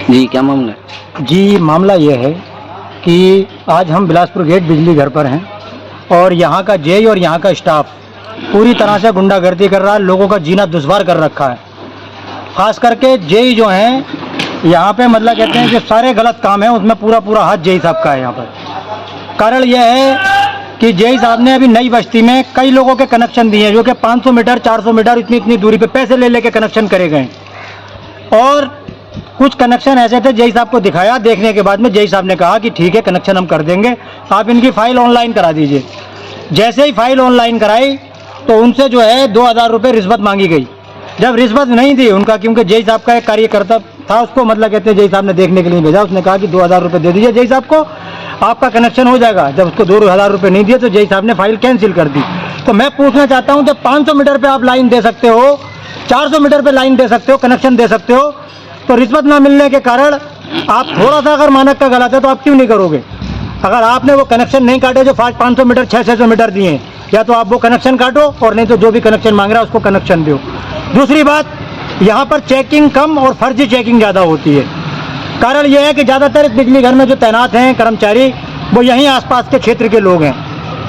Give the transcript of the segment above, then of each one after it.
जी क्या मामला है? जी मामला ये है कि आज हम बिलासपुर गेट बिजली घर पर हैं और यहाँ का जेई और यहाँ का स्टाफ पूरी तरह से गुंडागर्दी कर रहा है, लोगों का जीना दुश्वार कर रखा है। खास करके जेई जो हैं यहाँ पे मतलब कहते हैं कि सारे गलत काम हैं उसमें पूरा हाथ जेई साहब का है। यहाँ पर कारण यह है कि जेई साहब ने अभी नई बस्ती में कई लोगों के कनेक्शन दिए हैं जो कि 500 मीटर 400 मीटर इतनी दूरी पे पैसे ले लेके कनेक्शन करे गए और कुछ कनेक्शन ऐसे थे जेई साहब को दिखाया, देखने के बाद में जेई साहब ने कहा कि ठीक है कनेक्शन हम कर देंगे, आप इनकी फ़ाइल ऑनलाइन करा दीजिए। जैसे ही फ़ाइल ऑनलाइन कराई तो उनसे जो है 2000 रुपये रिश्वत मांगी गई। जब रिश्वत नहीं दी उनका, क्योंकि जेई साहब का एक कार्यकर्ता था उसको मतलब कहते हैं जेई साहब ने देखने के लिए भेजा, उसने कहा कि 2000 रुपये दे दीजिए जेई साहब को, आपका कनेक्शन हो जाएगा। जब उसको 2000 रुपये नहीं दिए तो जेई साहब ने फाइल कैंसिल कर दी। तो मैं पूछना चाहता हूँ जब 500 मीटर पर आप लाइन दे सकते हो, 400 मीटर पर लाइन दे सकते हो, कनेक्शन दे सकते हो, तो रिश्वत ना मिलने के कारण आप थोड़ा सा अगर मानक का गलत है तो आप क्यों नहीं करोगे? अगर आपने वो कनेक्शन नहीं काटे जो 500 मीटर 600 मीटर दिए, या तो आप वो कनेक्शन काटो और नहीं तो जो भी कनेक्शन मांग रहा है उसको कनेक्शन दो। दूसरी बात, यहाँ पर चेकिंग कम और फर्जी चेकिंग ज़्यादा होती है। कारण यह है कि ज़्यादातर बिजली घर में जो तैनात हैं कर्मचारी वो यहीं आसपास के क्षेत्र के लोग हैं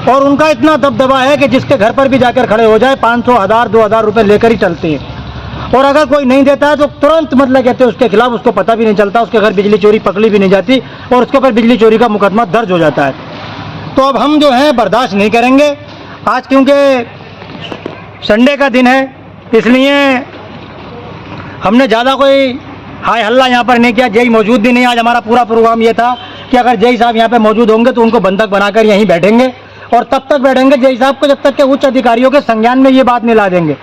और उनका इतना दबदबा है कि जिसके घर पर भी जाकर खड़े हो जाए 500 1000 2000 रुपये लेकर ही चलते हैं। और अगर कोई नहीं देता है तो तुरंत मतलब कहते हैं उसके खिलाफ, उसको पता भी नहीं चलता, उसके घर बिजली चोरी पकड़ी भी नहीं जाती और उसके ऊपर बिजली चोरी का मुकदमा दर्ज हो जाता है। तो अब हम जो है बर्दाश्त नहीं करेंगे। आज क्योंकि संडे का दिन है इसलिए हमने ज़्यादा कोई हाय हल्ला यहाँ पर नहीं किया। जेई मौजूद भी नहीं, आज हमारा पूरा प्रोग्राम ये था कि अगर जेई साहब यहाँ पे मौजूद होंगे तो उनको बंधक बनाकर यहीं बैठेंगे और तब तक बैठेंगे जेई साहब को जब तक के उच्च अधिकारियों के संज्ञान में ये बात नहीं ला देंगे।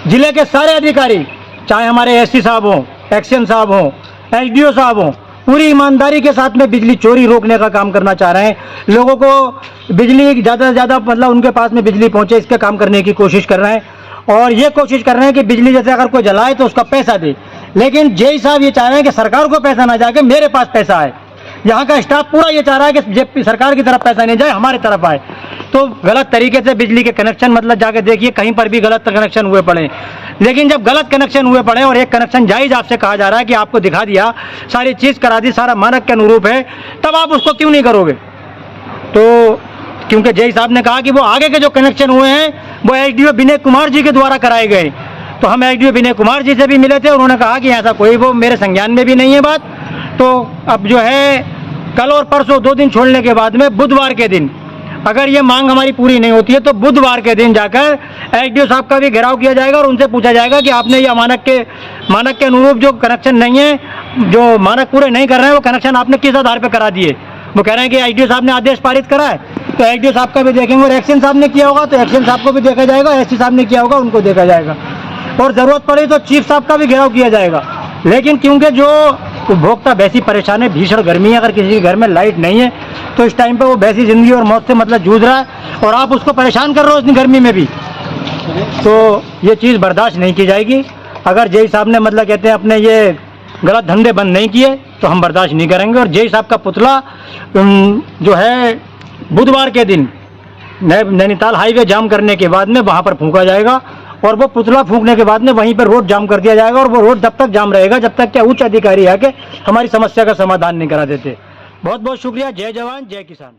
जिले के सारे अधिकारी, चाहे हमारे एससी साहब हों, एक्शन साहब हों, एसडीओ साहब हों, पूरी ईमानदारी के साथ में बिजली चोरी रोकने का काम करना चाह रहे हैं। लोगों को बिजली ज़्यादा से ज़्यादा मतलब उनके पास में बिजली पहुँचे इसके काम करने की कोशिश कर रहे हैं और ये कोशिश कर रहे हैं कि बिजली जैसे अगर कोई जलाए तो उसका पैसा दे। लेकिन जेई साहब ये चाह रहे हैं कि सरकार को पैसा ना जाके मेरे पास पैसा आए। यहाँ का स्टाफ पूरा ये चाह रहा है कि सरकार की तरफ पैसा नहीं जाए, हमारी तरफ आए। तो गलत तरीके से बिजली के कनेक्शन मतलब जाके देखिए कहीं पर भी गलत कनेक्शन हुए पड़े। लेकिन जब गलत कनेक्शन हुए पड़े और एक कनेक्शन जायज़ आपसे कहा जा रहा है कि आपको दिखा दिया, सारी चीज़ करा दी, सारा मानक के अनुरूप है, तब आप उसको क्यों नहीं करोगे? तो क्योंकि जेई साहब ने कहा कि वो आगे के जो कनेक्शन हुए हैं वो एसडीओ विनय कुमार जी के द्वारा कराए गए। तो हम एसडीओ विनय कुमार जी से भी मिले थे, उन्होंने कहा कि ऐसा कोई वो मेरे संज्ञान में भी नहीं है बात। तो अब जो है कल और परसों 2 दिन छोड़ने के बाद में बुधवार के दिन अगर ये मांग हमारी पूरी नहीं होती है तो बुधवार के दिन जाकर एसडीओ साहब का भी घेराव किया जाएगा और उनसे पूछा जाएगा कि आपने ये मानक के अनुरूप जो कनेक्शन नहीं है, जो मानक पूरे नहीं कर रहे हैं, वो कनेक्शन आपने किस आधार पर करा दिए? वो कह रहे हैं कि एसडीओ साहब ने आदेश पारित करा है, तो एसडीओ साहब का भी देखेंगे और एक्शन साहब ने किया होगा तो एक्शन साहब को भी देखा जाएगा, एससी साहब ने किया होगा उनको देखा जाएगा और ज़रूरत पड़ी तो चीफ साहब का भी घेराव किया जाएगा। लेकिन क्योंकि जो उपभोक्ता वैसी परेशान है, भीषण गर्मी है, अगर किसी के घर में लाइट नहीं है तो इस टाइम पे वो वैसी ज़िंदगी और मौत से मतलब जूझ रहा है और आप उसको परेशान कर रहे हो इतनी गर्मी में भी, तो ये चीज़ बर्दाश्त नहीं की जाएगी। अगर जेई साहब ने मतलब कहते हैं अपने ये गलत धंधे बंद नहीं किए तो हम बर्दाश्त नहीं करेंगे और जेई साहब का पुतला जो है बुधवार के दिन नैनीताल हाईवे जाम करने के बाद में वहाँ पर फूंका जाएगा और वो पुतला फूंकने के बाद में वहीं पर रोड जाम कर दिया जाएगा और वो रोड तब तक जाम रहेगा जब तक कि उच्च अधिकारी आके हमारी समस्या का समाधान नहीं करा देते। बहुत बहुत शुक्रिया। जय जवान जय किसान।